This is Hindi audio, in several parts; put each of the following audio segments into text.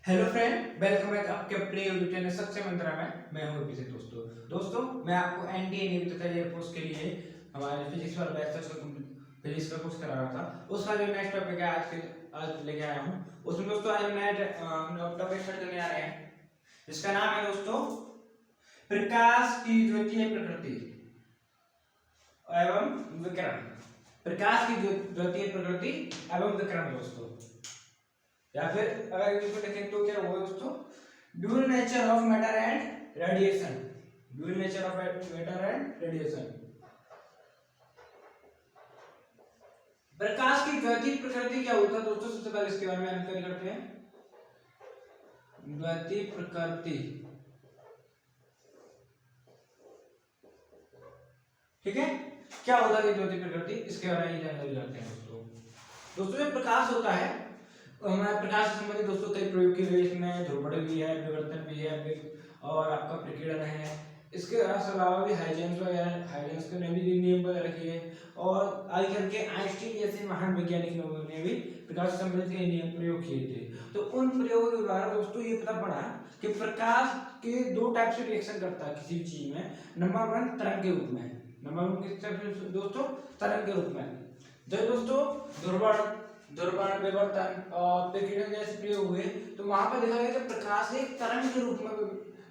हेलो फ्रेंड, वेलकम बैक आपके अपने यूट्यूब चैनल सच्चे मंत्रा में। मैं हूं पीछे दोस्तों मैं आपको एनडीए नेवी तथा एयरफोर्स के लिए हमारे फिजिक्स वाला बैच फिजिक्स का कोर्स करा रहा था। उसका जो नेक्स्ट टॉपिक है आज लेके आया हूं। उसमें दोस्तों आज हम नया टॉपिक स्टार्ट करने आ रहे हैं, जिसका नाम है दोस्तों प्रकाश की ज्योतीय प्रकृति एवं विकिरण। प्रकाश की ज्योतीय प्रकृति एवं विकिरण दोस्तों, या फिर अगर इसको देखें तो क्या हुआ दोस्तों, dual nature of matter and radiation. Dual nature of matter and radiation. प्रकाश की गति प्रकृति क्या होता है दोस्तों, सबसे पहले इसके बारे में जानकारी करते हैं। गति प्रकृति, ठीक है, क्या होता है गति प्रकृति, इसके बारे में जानकारी करते हैं दोस्तों ये प्रकाश होता है, हमारे प्रकाश से संबंधित दोस्तों कई प्रयोग किए गए। इसमें ध्रुवण भी है, विवर्तन भी है और आपका प्रकीर्णन है। इसके अलावा भी हाइजेंस वगैरह, हाइजेंस ने भी नियम वगैरह रखे और आजकल के आइंस्टीन जैसे महान वैज्ञानिक लोगों ने भी प्रकाश से संबंधित कई नियम प्रयोग किए थे। तो उन प्रयोगों के द्वारा दोस्तों ये पता पड़ा कि प्रकाश के दो टाइप से रिएक्शन करता है किसी चीज में। नंबर 1 तरंग के रूप में, नंबर 1 किस टाइप से दोस्तों, तरंग के रूप में। जब दोस्तों ध्रुवण विवर्तन और प्रकीर्णन जैसे प्रयोग हुए तो वहां पर देखा गया कि प्रकाश एक तरंग के रूप में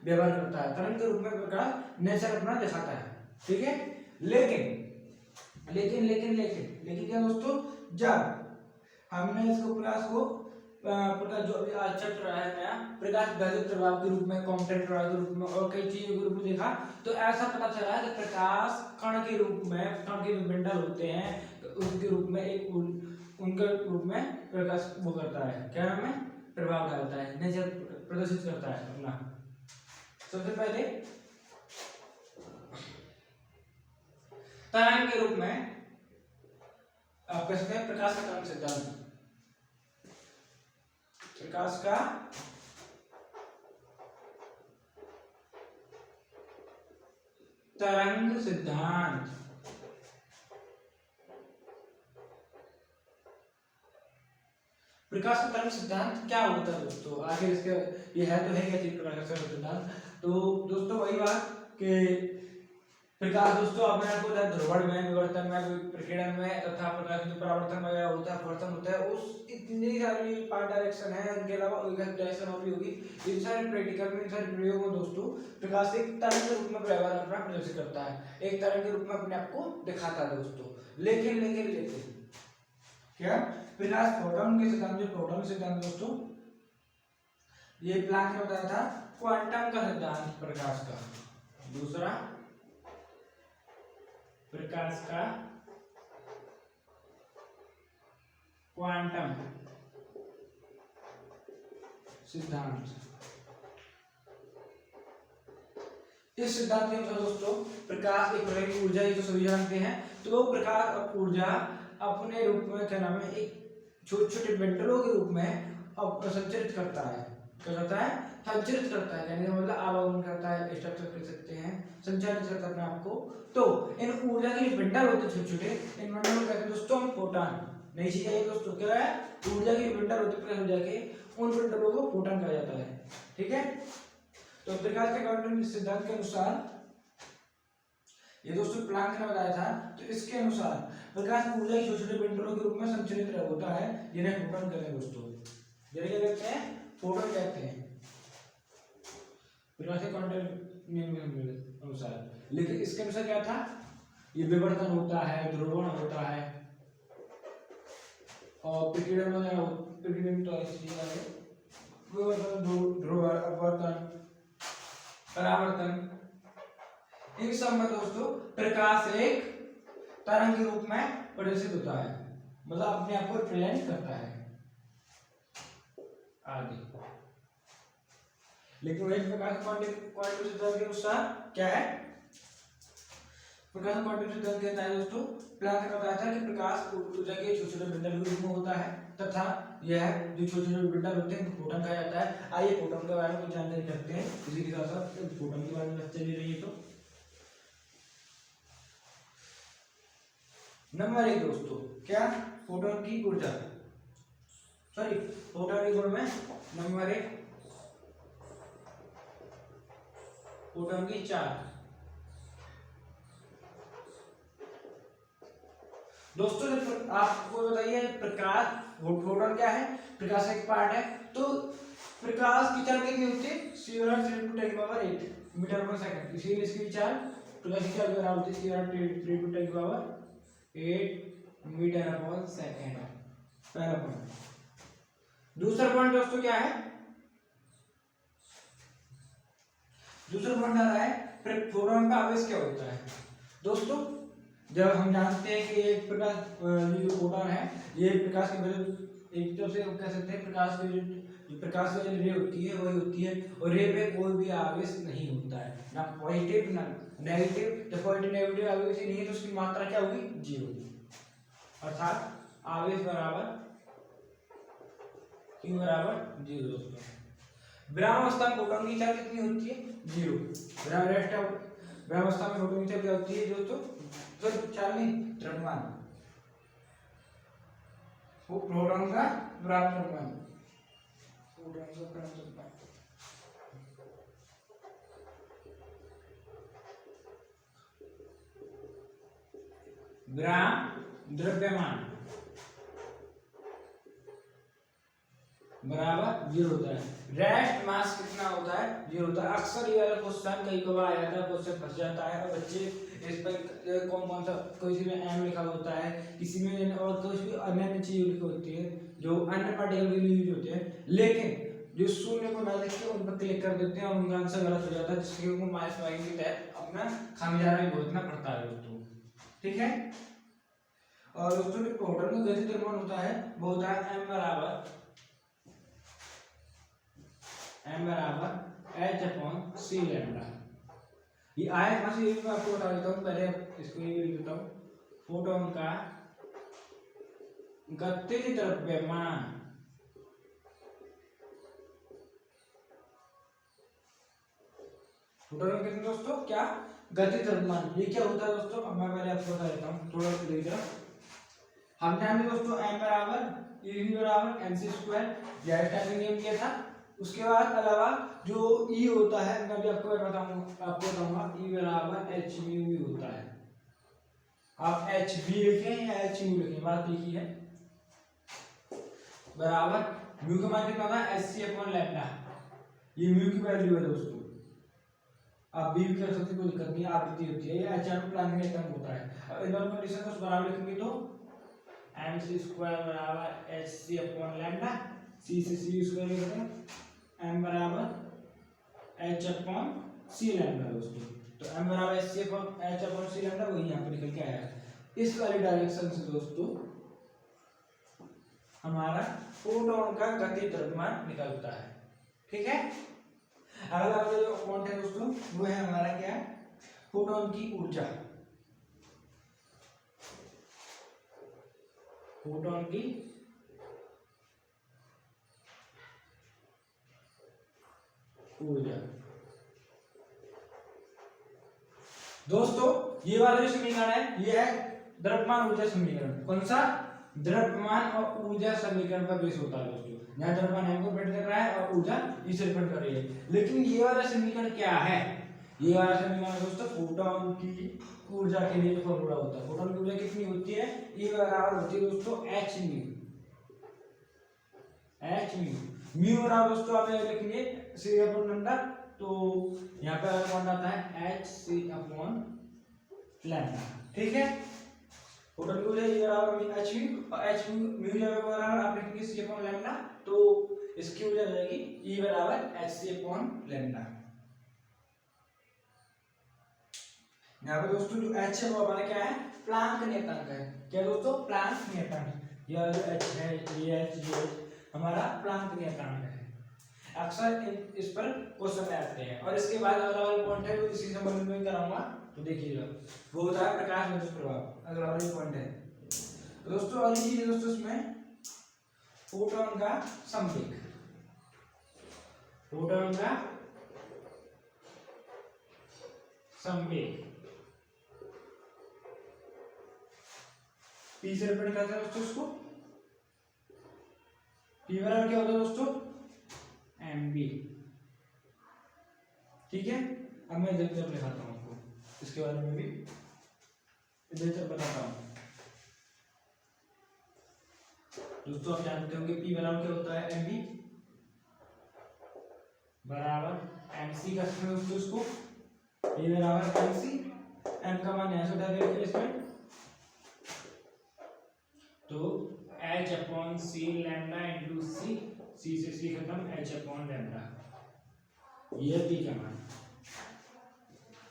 व्यवहार करता है, तरंग के रूप में प्रकाश नेचर अपना दिखाता है, ठीक है। लेकिन लेकिन लेकिन लेकिन लेकिन क्या दोस्तों, जब हमने इसको प्रकाश को प्रकाश जो अभी आज चल रहा है नया प्रकाश वैद्युत प्रभाव के रूप में, कॉम्पटेंट प्रभाव के रूप में और कई चीजों के रूप में देखा, तो ऐसा पता चला कि प्रकाश कण के रूप में, कण के बिंडल होते हैं उनके रूप में एक उनके रूप में प्रकाश वो करता है, क्या नाम है, प्रभाव डालता है, नेचर प्रदर्शित करता है अपना। सबसे पहले तरंग के रूप में आप कह सकते हैं प्रकाश का तरंग सिद्धांत। प्रकाश का तरंग सिद्धांत, प्रकाश का तरंग सिद्धांत क्या होता है दोस्तों, आखिर इसके ये है तो है क्या चीज प्रकाश का सिद्धांत। तो दोस्तों वही बात कि प्रकाश दोस्तों अपने आपको ध्रुवण में, विवर्तन में, प्रकीर्णन में तथा प्रकाश जो परावर्तन वगैरह होता है, अपवर्तन होता है, उस इतनी सारी 5 डायरेक्शन है, उनके अलावा डायरेक्शन और भी होगी। इन सारे प्रैक्टिकल में, इन सारे प्रयोगों में दोस्तों प्रकाश एक तरंग के रूप में व्यवहार अपना प्रदर्शित करता है, एक तरंग के रूप में अपने आप को दिखाता है दोस्तों। लेकिन लेकिन लेकिन क्या प्रकाश फोटॉन के सिद्धांत, जो फोटॉन सिद्धांत दोस्तों ये प्लैंक ने बताया था, क्वांटम का सिद्धांत प्रकाश का। दूसरा प्रकाश का क्वांटम सिद्धांत। इस सिद्धांत के अनुसार दोस्तों प्रकाश एक प्रकार की ऊर्जा, ये तो सभी जानते हैं। तो प्रकाश और ऊर्जा अपने रूप में क्या नाम है, एक छोटे छोटे बंडलों के रूप में संचरित करता है। क्या करता है, संचरित करता है, यानी मतलब आवागमन करता है, स्ट्रक्चर कर सकते हैं, संचालित करता है अपने आप को। तो इन ऊर्जा के बंडल होते छोटे छोटे, इन बंडल को कहते हैं दोस्तों हम फोटॉन। नई चीज है दोस्तों, क्या है, ऊर्जा के बंडल होते प्रकाश ऊर्जा के, उन बंडलों को फोटॉन कहा जाता है, ठीक है। तो प्रकाश के क्वांटम सिद्धांत के अनुसार ये दोस्तों प्लैंक ने बताया था, तो इसके अनुसार प्रकाश ऊर्जा के छोटे छोटे बंडलों के रूप में संचरित होता है, जिन्हें फोटॉन कहते हैं दोस्तों, जिन्हें क्या कहते हैं, फोटॉन कहते हैं प्रकाश के क्वांटम नियम के अनुसार। लेकिन इसके अनुसार क्या था, ये विवर्तन होता है, ध्रुवण होता है और प्रकीर्णन वगैरह, प्रकीर्णन तो ऐसी चीज है, विवर्तन, ध्रुवण, अपवर्तन, परावर्तन, इन सब में दोस्तों प्रकाश एक तरंग के रूप में प्रदर्शित होता है, मतलब अपने आप को रिप्रेजेंट करता है आगे। लेकिन वही प्रकाश क्वांटम सिद्धांत के अनुसार क्या है, प्रकाश क्वांटम सिद्धांत कहता है दोस्तों, प्लैंक ने बताया था कि प्रकाश ऊर्जा के छोटे छोटे बंडल के रूप में होता है तथा यह जो छोटे छोटे बंडल होते हैं फोटॉन कहा जाता है। आइए फोटॉन के बारे में कुछ जानकारी करते हैं, इसी के साथ साथ फोटॉन के बारे में चल रही है। तो नंबर 1 दोस्तों, क्या, फोटॉन की ऊर्जा, सॉरी फोटॉन की गुण में नंबर 1 फोटोन की 4। दोस्तों जब आपको बताइए प्रकाश, फोटोन क्या है, प्रकाश एक पार्ट है, तो प्रकाश की चाल कितनी होती है, C/10 × 10⁸ मीटर पर सेकंड, इसीलिए इसकी चाल प्रकाश की चाल बराबर होती है C/10 × 10⁸ मीटर पर सेकंड। पहला पॉइंट। दूसरा पॉइंट दोस्तों क्या है, दूसरा पॉइंट आ रहा है फोटोन का आवेश क्या होता है। दोस्तों जब हम जानते हैं कि एक प्रकाश जो फोटोन है ये प्रकाश की वजह एक तरफ से कह सकते हैं प्रकाश की जो प्रकाश की रे होती है वही होती है, और रे पे कोई भी आवेश नहीं होता है, ना पॉजिटिव ना नेगेटिव। जब पॉजिटिव नेगेटिव आवेश ही नहीं है तो उसकी मात्रा क्या होगी, 0, अर्थात आवेश बराबर Q बराबर 0। दोस्तों विरामावस्था में फोटोन की चाल कितनी होती है, 0। विरामावस्था में फोटोन की चाल क्या होती है दोस्तों, तो चाल नहीं द्रव्यमान, प्रोटॉन का द्रव्यमान, ग्राम द्रव्यमान बराबर 0 होता है। रेस्ट मास कितना होता है, 0 होता है। अक्सर ये वाला क्वेश्चन कई बार आ जाता है, क्वेश्चन फंस जाता है, और बच्चे इस पर कौन कौन सा, किसी में m लिखा होता है, किसी में और कुछ भी अन्य चीज लिखी होती है जो अन्य पार्टिकल के लिए यूज होते हैं, लेकिन जो शून्य को ना लिख के उन पर क्लिक कर देते हैं और उनका आंसर गलत हो जाता है, जिससे उनको माइनस मार्किंग के तहत अपना खामियाजा भी भुगतना पड़ता है दोस्तों, ठीक है। और दोस्तों जो प्रोटॉन का गतिज द्रव्यमान होता है वो होता है m बराबर h/c लैम्डा। ये आयत मास ये मैं आपको बता देता हूँ, पहले इसको ये लिख देता हूँ। फोटोन का गतिज द्रव्यमान फोटोन कितने दोस्तों, क्या गतिज द्रव्यमान, ये क्या होता है दोस्तों, अब मैं पहले आपको बता देता हूँ थोड़ा सा देखिए। हम जानते दोस्तों m बराबर ev बराबर mc², यह टाइपिंग नियम किया था। उसके बाद अलावा जो E होता है मैं भी आपको बताऊंगा E बराबर hμ होता है। आप hv लिखें या hμ लिखें, बात लिखी है, बराबर म्यू का मान कितना होता है, Sc/λ। ये म्यू की वैल्यू है दोस्तों, आप भी कर सकते, कोई दिक्कत नहीं, आवृत्ति होती है, ये अचानक प्लानिंग में कम होता है। अब इन दोनों कंडीशन को बराबर लिखेंगे तो mc² बराबर Sc/λ, c से c² लिखते हैं, m बराबर h/c लैम्डा दोस्तों। तो m बराबर h/c लैम्डा वही यहाँ पे निकल के आया है। इस वाली डायरेक्शन से दोस्तों हमारा फोटोन का गतिज द्रव्यमान निकलता है, ठीक है। अगला जो पॉइंट है दोस्तों वो है हमारा क्या है, फोटोन की ऊर्जा। फोटोन की ऊर्जा दोस्तों, ये वाला जो समीकरण है ये है द्रव्यमान ऊर्जा समीकरण। कौन सा, द्रव्यमान और ऊर्जा समीकरण पर बेस होता है दोस्तों। यहाँ द्रव्यमान m को डिपेंड कर रहा है और ऊर्जा E से डिपेंड कर रही है। लेकिन ये वाला समीकरण क्या है, ये वाला समीकरण दोस्तों फोटोन की ऊर्जा के लिए फॉर्मूला होता है। फोटोन की ऊर्जा कितनी होती है, E बराबर होती है दोस्तों hμ। म्यू बराबर दोस्तों आप लिखेंगे c/λ, तो यहाँ पे कौन आता है hc/λ, ठीक है। फोटोन की ऊर्जा E बराबर hμ, और hμ म्यू बराबर आप लिखेंगे c/λ, तो इसकी ऊर्जा जाएगी E बराबर hc/λ। यहाँ पे दोस्तों जो h है वो हमारा क्या है, प्लांक नियतांक है। क्या दोस्तों, प्लांक नियतांक। यह जो h है, ये h हमारा प्लांक नियतांक है। अक्सर इस पर क्वेश्चन आते हैं। और इसके बाद अगला वाला पॉइंट है जो इसी संबंध में कराऊंगा, तो देखिएगा, वो होता है प्रकाश विद्युत प्रभाव। अगला वाला पॉइंट है तो दोस्तों, अगली चीज दोस्तों इसमें फोटोन का संवेग। फोटोन का संवेग P से रिप्रेजेंट करते हैं दोस्तों इसको। P बराबर क्या होता है दोस्तों, mv, ठीक है। अब मैं जल्दी जब लिखाता हूँ आपको इसके बारे में भी इधर बताता हूँ। दोस्तों आप जानते होंगे P बराबर क्या होता है, mv बराबर mc का दोस्तों इसको P बराबर mc, m का मान यहाँ से उठा के रखिए इसमें, तो h upon c lambda into c, c से c खत्म, h अपॉन लैम्डा, ये P का मान,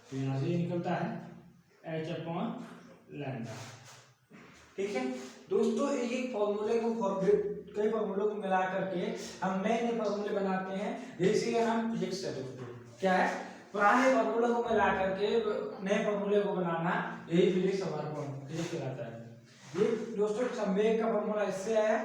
तो यहाँ से निकलता है h अपॉन लैम्डा। ठीक है दोस्तों, एक फॉर्मूले को कई फॉर्मूलों को मिला करके हम नए नए फॉर्मूले बनाते हैं, इसी का नाम फिजिक्स है दोस्तों। क्या है, पुराने फॉर्मूलों को मिला करके नए फॉर्मूले को बनाना, यही फिजिक्स हमारा फिजिक्स कहलाता है। ये दोस्तों संवेग का फॉर्मूला इससे आया,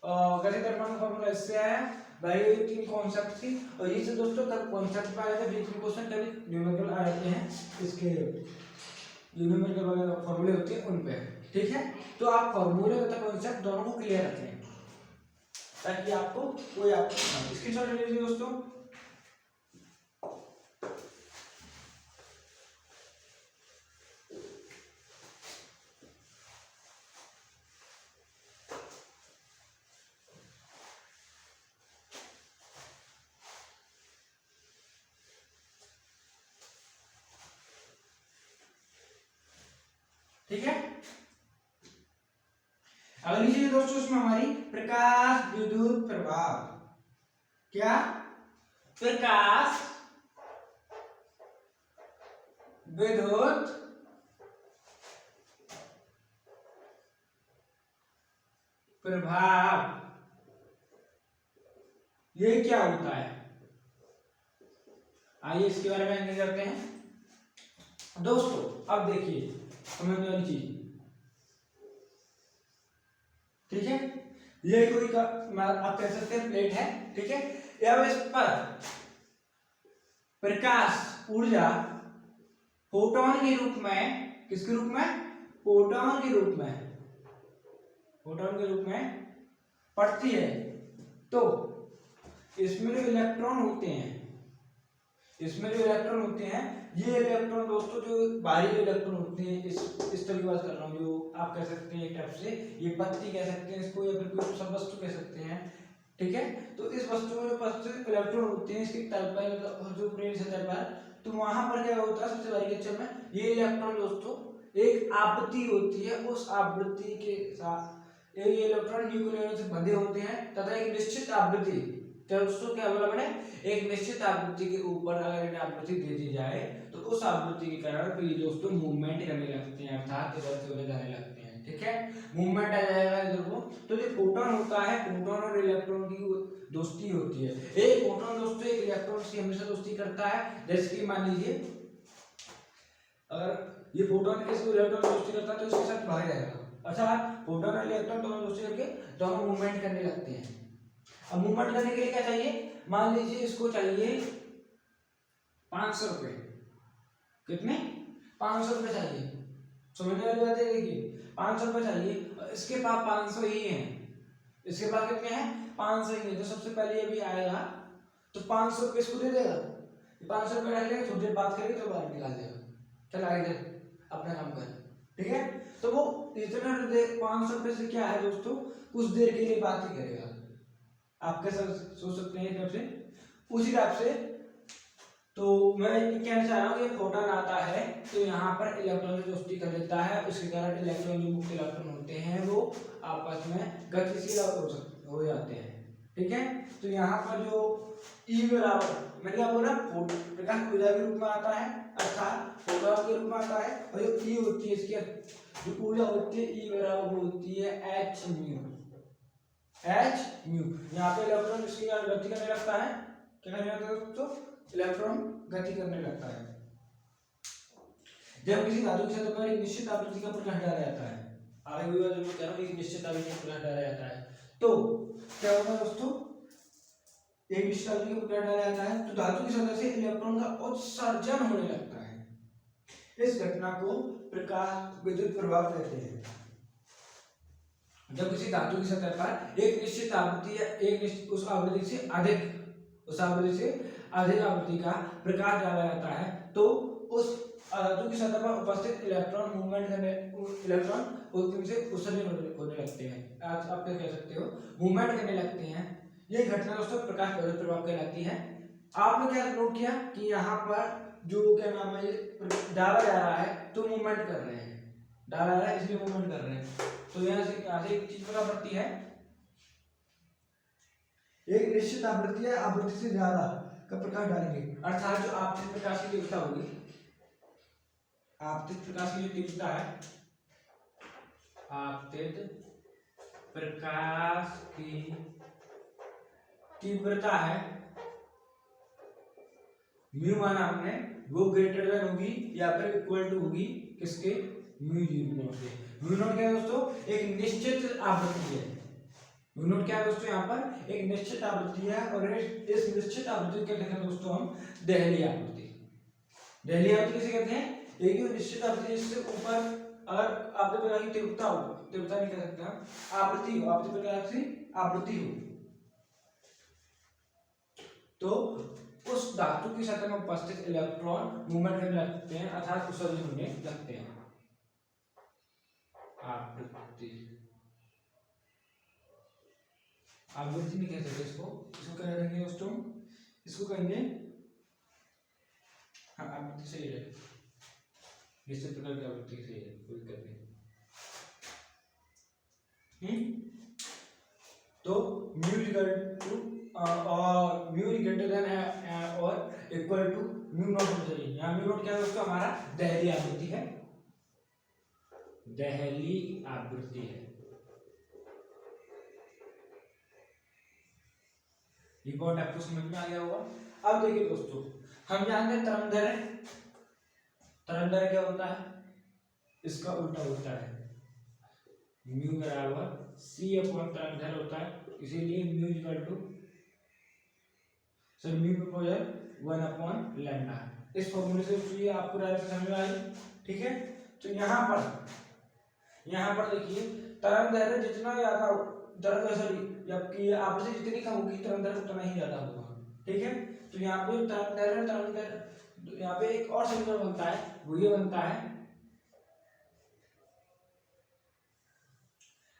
गति द्रव्यमान का फॉर्मूला इससे आया भाई, ये तीन कॉन्सेप्ट थी, और ये से दोस्तों कब कॉन्सेप्ट पाए थे, बीच में क्वेश्चन कभी न्यूमेरिकल आ जाते हैं, इसके न्यूमेरिकल वगैरह फॉर्मूले होते हैं उन पे। ठीक है, तो आप फॉर्मूले तथा कॉन्सेप्ट दोनों को क्लियर रखें ताकि आपको कोई आपको स्क्रीनशॉट ले लीजिए दोस्तों। ठीक है, अगली चीज दोस्तों उसमें हमारी प्रकाश विद्युत प्रभाव। क्या, प्रकाश विद्युत प्रभाव, ये क्या होता है, आइए इसके बारे में आगे करते हैं दोस्तों। अब देखिए समझने वाली चीज, ठीक है, ये कोई का आप कह सकते हैं प्लेट है, ठीक है, अब इस पर प्रकाश ऊर्जा फोटोन के रूप में, किसके रूप में, फोटोन के रूप में, फोटोन के रूप में पड़ती है, तो इसमें जो इलेक्ट्रॉन होते हैं, इसमें जो इलेक्ट्रॉन होते हैं, ये इलेक्ट्रॉन दोस्तों जो बाहरी इलेक्ट्रॉन होते हैं, इस तरह की बात कर रहा हूँ, जो आप कह सकते हैं एक टाइप से ये बत्ती कह सकते हैं इसको, या फिर कोई सब वस्तु कह सकते हैं। ठीक है, तो इस वस्तु में जो पॉजिटिव इलेक्ट्रॉन होते हैं इसकी तल पर और जो प्लेट सतह पर, तो वहां पर क्या होता है, सबसे बारीक अक्षर में ये इलेक्ट्रॉन दोस्तों एक आवृत्ति होती है, उस आवृत्ति के साथ ये इलेक्ट्रॉन न्यूक्लियस से बंधे होते हैं तथा एक निश्चित आवृत्ति, क्या दोस्तों क्या बोला मैंने, एक निश्चित आवृत्ति के ऊपर अगर इन्हें आवृत्ति दे दी जाए तो उस आवृत्ति के कारण फिर ये दोस्तों मूवमेंट करने लगते हैं, अर्थात इधर से उधर जाने लगते हैं। ठीक है, मूवमेंट आ जाएगा इधर को, तो जो फोटोन होता है, फोटोन और इलेक्ट्रॉन की दोस्ती होती है। एक फोटोन दोस्तों एक इलेक्ट्रॉन से हमेशा दोस्ती करता है, जैसे कि मान लीजिए अगर ये फोटोन किसी इलेक्ट्रॉन से दोस्ती करता है तो इसके साथ भाग जाएगा। अच्छा, फोटोन और इलेक्ट्रॉन दोनों दोस्ती करके दोनों मूवमेंट करने लगते हैं। अब मूवमेंट करने के लिए क्या चाहिए, मान लीजिए इसको चाहिए 500 रुपए, कितने, 500 रुपए चाहिए, समझने वाली बात है, देखिए 500 रुपए चाहिए, इसके पास 500 ही है, इसके पास कितने हैं, 500 ही है, तो सबसे पहले ये भी आएगा तो 500 रुपए इसको दे देगा, 500 रुपए रख लेगा, थोड़ी देर बात करेगी तो बाहर निकाल देगा, चल आगे अपना काम कर। ठीक है, तो वो इतना 500 रुपए से क्या है दोस्तों, कुछ देर के लिए बात ही करेगा। आप कैसे सोच सकते हैं तरफ से, उसी टाइप से तो मैं कहना चाह रहा हूँ कि फोटोन आता है तो यहाँ पर इलेक्ट्रॉन से दोस्ती कर लेता है, उसके कारण इलेक्ट्रॉन जो मुक्त इलेक्ट्रॉन होते हैं वो आपस में गतिशील हो जाते हैं। ठीक है, तो यहाँ पर जो E बराबर मैंने क्या बोला, प्रकाश ऊर्जा के रूप में आता है, अर्थात फोटोन के रूप में आता है, और जो E होती है इसकी जो ऊर्जा होती है E बराबर होती है h म्यू, यहाँ पे इलेक्ट्रॉन इसकी गति करने लगता है, क्या करने लगता है दोस्तों, इलेक्ट्रॉन गति करने लगता है। जब किसी धातु की सतह पर एक निश्चित आवृत्ति का प्रकाश डाला जाता है, आगे भी जो मैं कह रहा हूँ एक निश्चित आवृत्ति का प्रकाश डाला जाता है, तो क्या होगा दोस्तों, एक निश्चित आवृत्ति का प्रकाश डाला जाता है तो धातु की सतह से इलेक्ट्रॉन का उत्सर्जन होने लगता है। इस घटना को प्रकाश विद्युत प्रभाव कहते हैं। जब किसी धातु की सतह पर एक निश्चित आवृत्ति या एक निश्चित उस आवृत्ति से अधिक उस आवृत्ति से अधिक आवृत्ति का प्रकाश डाला जाता है तो उस धातु की सतह पर उपस्थित इलेक्ट्रॉन मूवमेंट करने इलेक्ट्रॉन उनसे उत्सर्जन होने लगते हैं। आप क्या कह सकते हो, मूवमेंट करने लगते हैं। ये घटना दोस्तों प्रकाश वर्धक प्रभाव कहलाती है। आपने क्या नोट किया कि यहाँ पर जो क्या नाम है डाला जा रहा है तो मूवमेंट कर रहे हैं, डाला जा रहा है इसलिए मूवमेंट कर रहे हैं। तो यहाँ से एक चीज पता पड़ती है, एक निश्चित आवृत्ति है, आवृत्ति से ज्यादा का प्रकाश डालेंगे, अर्थात जो आपतित प्रकाश की तीव्रता होगी, आपतित प्रकाश की जो तीव्रता है, आपतित प्रकाश की तीव्रता है म्यू माना हमने, वो ग्रेटर देन होगी या फिर इक्वल टू होगी किसके, म्यू नॉट के। म्यू नॉट क्या है दोस्तों, एक निश्चित आवृत्ति है। म्यू नॉट क्या है दोस्तों, यहाँ पर एक निश्चित आवृत्ति है और इस निश्चित आवृत्ति को कहते हैं दोस्तों हम देहली आवृत्ति। देहली आवृत्ति किसे कहते हैं, एक निश्चित आवृत्ति जिससे ऊपर अगर आपके प्रकार की तीव्रता हो, तीव्रता नहीं कह सकते हम, आवृत्ति हो, आपके प्रकार से आवृत्ति हो, तो उस धातु की सतह में उपस्थित इलेक्ट्रॉन मूवमेंट करने लगते हैं अर्थात उत्सर्जित होने लगते हैं। आवृत्ति, आवृत्ति नहीं कह सकते इसको, इसको क्या करेंगे दोस्तों, इसको कहेंगे, हाँ आवृत्ति सही है, निश्चित प्रकार की आवृत्ति सही है, कोई दिक्कत नहीं। तो म्यू इक्वल टू और म्यू ग्रेटर देन और इक्वल टू म्यू नॉट होना चाहिए। यहाँ म्यू नॉट क्या है दोस्तों, हमारा देहली आवृत्ति है, देहली आवृत्ति है। ये पॉइंट आपको समझ में आ गया होगा। अब देखिए दोस्तों, हम जानते हैं तरंग दैर्घ्य, तरंग दैर्घ्य क्या होता है, इसका उल्टा होता है, म्यू बराबर सी अपॉन तरंग दैर्घ्य होता है, इसीलिए mu equal to mu proposal 1 upon lambda. इस फॉर्मूले से आपको डायरेक्ट समझ में आई, ठीक है। तो यहाँ पर देखिए तरंग दैर्घ्य जितना ज्यादा जबकि आवृत्ति जितनी कम होगी तरंग दैर्घ्य उतना ही ज्यादा होगा, ठीक है। तो यहाँ पे तरंग दैर्घ्य यहाँ पे एक और समीकरण बनता है, वो ये बनता है,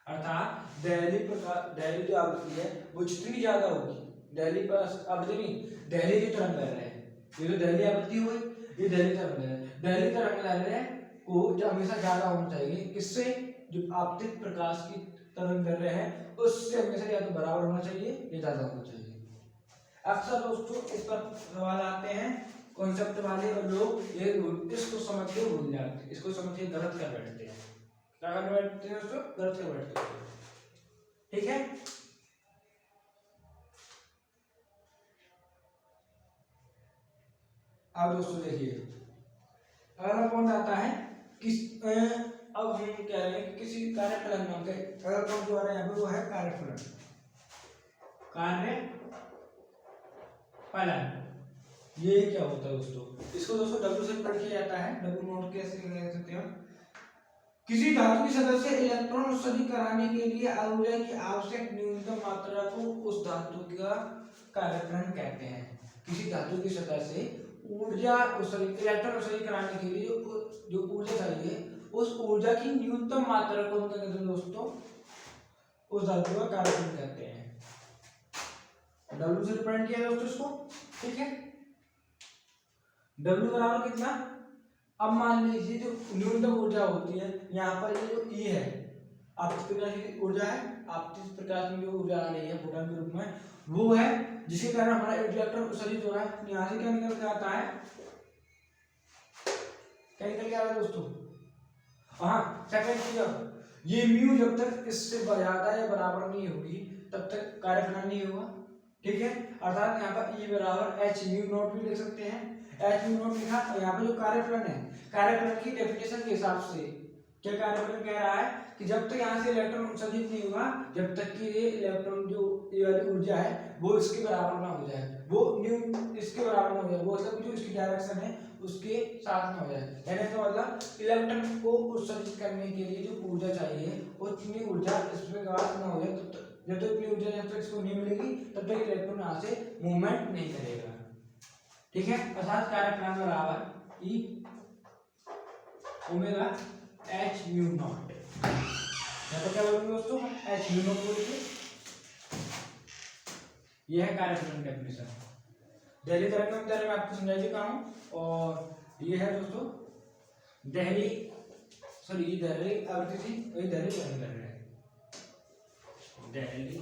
अर्थात देहली जो आवृत्ति है वो जितनी ज्यादा होगी, देहली पर आवृत्ति नहीं, देहली जो तरंग दैर्घ्य है, ये जो देहली आवृत्ति हुई, ये देहली तरंग दैर्घ्य, देहली तरंग दैर्घ्य को जो हमेशा ज्यादा होना चाहिए, किससे, जो आपतित प्रकाश की तरंग दैर्घ्य है उससे हमेशा या तो बराबर होना चाहिए या ज्यादा होना चाहिए। अक्सर दोस्तों इस पर सवाल आते हैं कॉन्सेप्ट वाले, और लोग ये इसको समझ के भूल जाते हैं, इसको समझ के गलत कर बैठते हैं, क्या कर बैठते हैं दोस्तों, गलत कर बैठते हैं, ठीक है। अब दोस्तों देखिए अगला पॉइंट आता है अब हम कह रहे हैं कि किसी कार्यफलन नाम का अगला पॉइंट जो आ रहा है यहाँ पे वो है कार्यफलन। ये क्या होता है दोस्तों, इसको दोस्तों W से पढ़ किया जाता है, W नोट कैसे कह सकते हैं, किसी धातु की सतह से इलेक्ट्रॉन उत्सर्जित कराने के लिए ऊर्जा की आवश्यक न्यूनतम मात्रा को उस धातु का कार्यफलन कहते हैं। किसी धातु की सतह से ऊर्जा इलेक्ट्रॉन उत्सर्जित कराने के लिए जो ऊर्जा चाहिए उस ऊर्जा की न्यूनतम मात्रा को कहते हैं दोस्तों, उस धातु का कार्यफलन कहते हैं। W से रिप्रेजेंट किया दोस्तों इसको, ठीक है। W बराबर कितना, अब मान लीजिए जो न्यूनतम ऊर्जा होती है यहाँ पर ये जो E है आपतित प्रकाश की ऊर्जा है, आपतित प्रकाश में जो ऊर्जा आ रही है फोटॉन के रूप में वो है, जिसके कारण हमारा इलेक्ट्रॉन उत्सर्जित हो रहा है। यहाँ से क्या निकल के आता है, क्या निकल के आ रहा है दोस्तों, हाँ सेकंड चीज, ये म्यू जब तक इससे ज्यादा या बराबर नहीं होगी तब तक कार्यफलन नहीं होगा, ठीक है। अर्थात यहाँ पर E बराबर H म्यू नॉट भी लिख सकते हैं, H म्यू नॉट लिखा। और यहाँ पे जो कार्यफलन है, कार्यफलन की डेफिनेशन के हिसाब से क्या कार्यफलन कह रहा है कि जब तक यहाँ से इलेक्ट्रॉन उत्सर्जित नहीं होगा जब तक कि ये इलेक्ट्रॉन जो ये वाली ऊर्जा है वो इसके बराबर ना हो जाए, वो न्यू इसके बराबर ना हो जाए, वो मतलब जो इसकी डायरेक्शन है उसके साथ में हो जाए। यानी तो मतलब इलेक्ट्रॉन को उत्सर्जित करने के लिए जो ऊर्जा चाहिए उतनी ऊर्जा इसमें ना हो जाए जब तक इतनी ऊर्जा जब तक इसको नहीं मिलेगी तब तक इलेक्ट्रॉन यहाँ से मूवमेंट नहीं करेगा। ठीक है, अर्थात कार्यफलन बराबर ई ओमेगा एच म्यू नॉट। यहाँ पर क्या बोलेंगे दोस्तों, एच म्यू नॉट बोलेंगे। यह है कार्यफलन डेफिनेशन। दिल्ली तरंग में आपको समझा चुका हूँ। और ये है दोस्तों दिल्ली आवृत्ति थी, वही दिल्ली तरंग कर रहे हैं, दिल्ली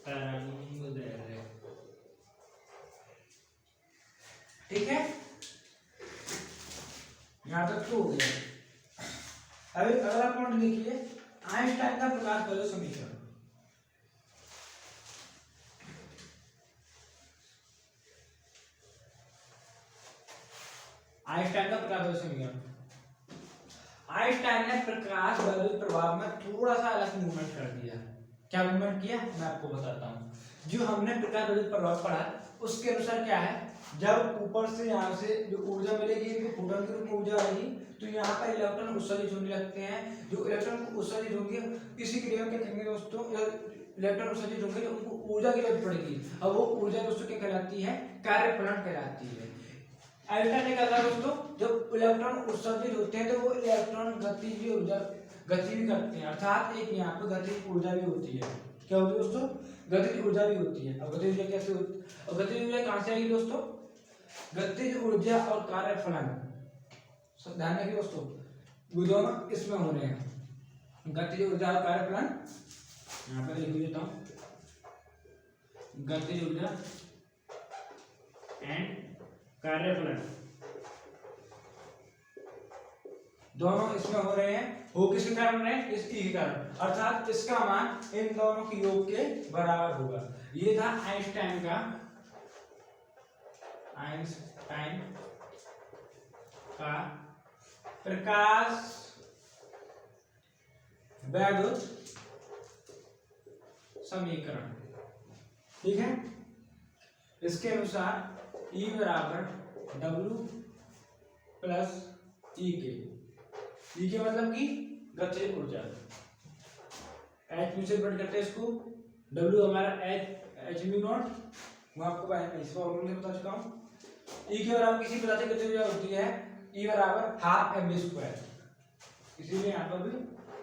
तरंग दैर्ध्य। ठीक है, यहां तक तो हो गया। अभी अगला पॉइंट देखिए, आइंस्टाइन का प्रकाश बल समीकरण। आइंस्टाइन का प्रकाश बल समीकरण। आइंस्टाइन ने प्रकाश बल प्रभाव में थोड़ा सा अलग मूवमेंट कर दिया। क्या मूवमेंट किया मैं आपको बताता हूँ। जो हमने प्रकाश बल प्रभाव पढ़ा उसके अनुसार क्या है, जब ऊपर से यहाँ से जो ऊर्जा मिलेगी इनको फोटोन के रूप में ऊर्जा आएगी तो यहाँ पर इलेक्ट्रॉन उत्सर्जित होने लगते हैं। जो इलेक्ट्रॉन उत्सर्जित होंगे किसी क्रिया के कहेंगे दोस्तों, इलेक्ट्रॉन उत्सर्जित होंगे तो उनको ऊर्जा की जरूरत पड़ेगी। अब वो ऊर्जा दोस्तों क्या कहलाती है, कार्यफलन कहलाती है। आइंस्टाइन ने कहा दोस्तों, जब इलेक्ट्रॉन उत्सर्जित होते हैं तो वो इलेक्ट्रॉन गति भी करते हैं, अर्थात एक यहाँ पे गतिज ऊर्जा भी होती है। क्या होती है दोस्तों, गतिज ऊर्जा भी होती है। अब गतिज ऊर्जा कैसे होती है, और गतिज ऊर्जा कहाँ से आएगी दोस्तों, गतिज ऊर्जा और कार्यफलन, ध्यान रखिए दोस्तों, वो दोनों इसमें हो रहे हैं। गतिज ऊर्जा और कार्यफलन, यहाँ पे लिख देता हूँ, गतिज ऊर्जा एंड कार्यफलन दोनों इसमें हो रहे हैं। वो किसके कारण है, इस ई के कारण, अर्थात इसका मान इन दोनों के योग के बराबर होगा। ये था आइंस्टाइन का प्रकाश वैद्युत समीकरण। ठीक है, इसके अनुसार E बराबर W प्लस ई के मतलब कि गतिज ऊर्जा, एच म्यू से डिवाइड करते हैं इसको, W हमारा एच म्यू नॉट, मैं आपको इस फॉर्मूले बता चुका हूँ। E के बराबर किसी पदार्थ की गतिज ऊर्जा होती है E बराबर हाफ mv स्क्वायर, इसीलिए यहाँ पर भी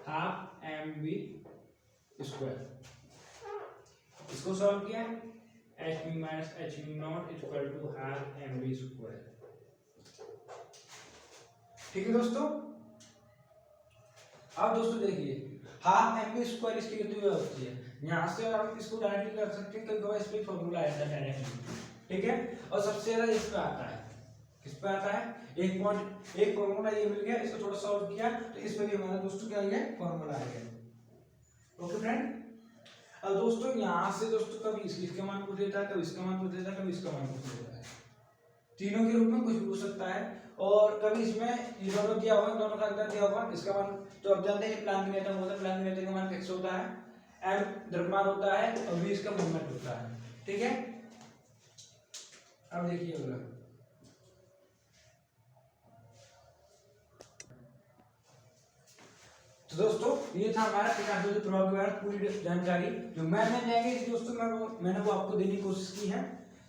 हाफ mv स्क्वायर। इसको सॉल्व किया, H mu minus H mu not equal to half mv square. ठीक है दोस्तों, अब दोस्तों देखिए हाफ mv स्क्वायर इसकी गति होती है। यहाँ से हम इसको डायरेक्टली कर सकते हैं, कभी इस पे फॉर्मूला आया था डायरेक्टली। ठीक है, और सबसे ज्यादा इस पे आता है, किस पे आता है, एक फॉर्मूला ये मिल गया, इसको थोड़ा सॉल्व किया तो इस पे भी हमारा दोस्तों क्या आ गया, फॉर्मूला आ गया। ओके फ्रेंड, अब दोस्तों यहाँ से दोस्तों कभी इसका मान पूछ देता है, कभी इसका मान पूछ देता है, कभी इसका मान पूछ देता है, तीनों के रूप में कुछ पूछ सकता है। और कभी इसमें ये दोनों दिया हुआ, दोनों का अंतर दिया हुआ, इसका मान तो अब जानते हैं प्लांक नियतन होता है, प्लांक नियतन का मान फिक्स होता है, m द्रव्यमान होता है और v इसका मूवमेंट होता है। ठीक है, अब देखिए अगला, तो दोस्तों ये था हमारा प्रकाश वैद्युत प्रभाव के बारे में पूरी जानकारी जो मैंने जाएंगे दोस्तों मैंने वो आपको देने की कोशिश की है।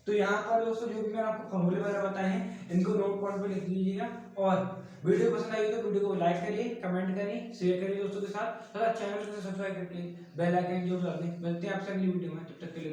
तो यहाँ पर दोस्तों जो भी मैंने आपको फॉर्मूले वगैरह बताए हैं इनको नोट पॉइंट पे लिख लीजिएगा। और वीडियो पसंद आई तो वीडियो को लाइक करिए, कमेंट करिए, शेयर करिए दोस्तों के साथ, तथा चैनल को सब्सक्राइब करके बेल आइकन जरूर दबा दें। मिलते हैं आपसे अगली वीडियो में, तब तक के लिए।